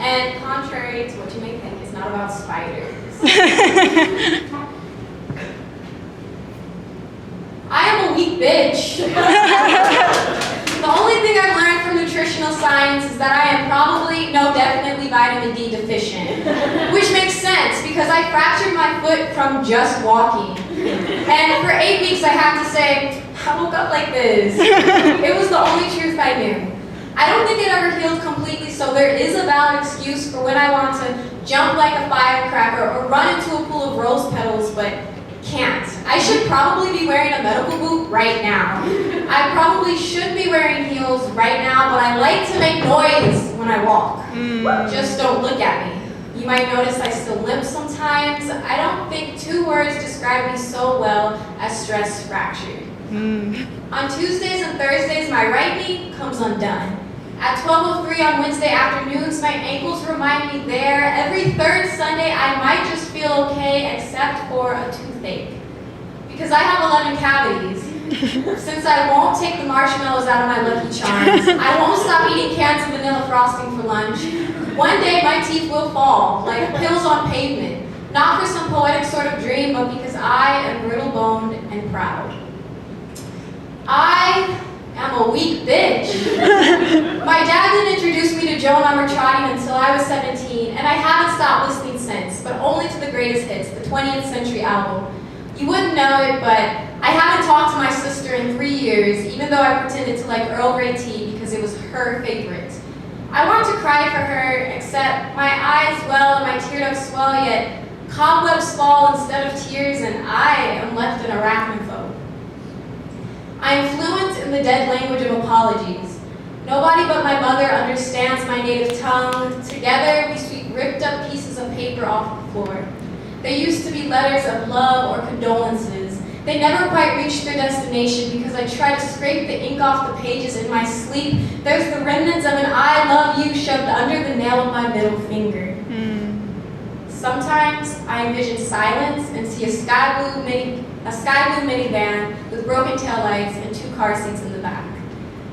And contrary to what you may think, it's not about spiders. I am a weak bitch. The only thing I've learned from nutritional science is that I am probably, no, definitely vitamin D deficient. Which makes sense because I fractured my foot from just walking. And for 8 weeks I have to say, I woke up like this. It was the only truth I knew. I don't think it ever healed completely, so there is a valid excuse for when I want to jump like a firecracker or run into a pool of rose petals, but can't. I should probably be wearing a medical boot right now. I probably should be wearing heels right now, but I like to make noise when I walk. Just don't look at me. You might notice I still limp sometimes. I don't think 2 words describe me so well as stress fractured. On Tuesdays and Thursdays, my right knee comes undone. At 12:03 on Wednesday afternoons, my ankles remind me there. Every third Sunday, I might just feel okay except for a toothache. Because I have 11 cavities. Since I won't take the marshmallows out of my Lucky Charms, I won't stop eating cans of vanilla frosting for lunch. One day, my teeth will fall, like pills on pavement. Not for some poetic sort of dream, but because I am brittle-boned and proud. I am a weak bitch. My dad didn't introduce me to Joan Armatrading until I was 17, and I haven't stopped listening since, but only to the greatest hits, the 20th Century album. You wouldn't know it, but I haven't talked to my sister in 3 years, even though I pretended to like Earl Grey tea because it was her favorite. I want to cry for her, except my eyes well and my tear ducts swell, yet cobwebs fall instead of tears, and I am left an arachnophobe. I am fluent in the dead language of apologies. Nobody but my mother understands my native tongue. Together, we sweep ripped up pieces of paper off the floor. There used to be letters of love or condolences. They never quite reached their destination because I tried to scrape the ink off the pages in my sleep. There's the remnants of an I love you shoved under the nail of my middle finger. Sometimes I envision silence and see a sky blue minivan with broken taillights and 2 car seats in the back.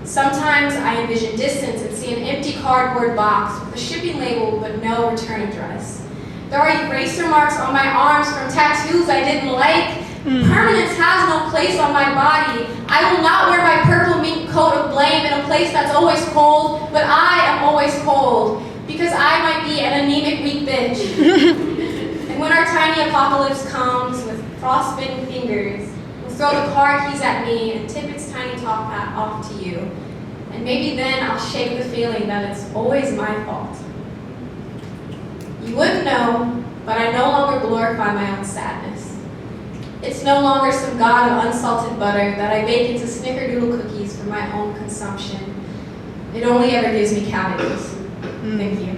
Sometimes I envision distance and see an empty cardboard box with a shipping label but no return address. There are eraser marks on my arms from tattoos I didn't like. Permanence has no place on my body. I will not wear my purple mink coat of blame in a place that's always cold, but I am always cold. Because I might be an anemic weak bitch. And when our tiny apocalypse comes with frostbitten fingers, we'll throw the car keys at me and tip its tiny top hat off to you. And maybe then I'll shake the feeling that it's always my fault. You wouldn't know, but I no longer glorify my own sadness. It's no longer some god of unsalted butter that I bake into snickerdoodle cookies for my own consumption. It only ever gives me cavities. Thank you.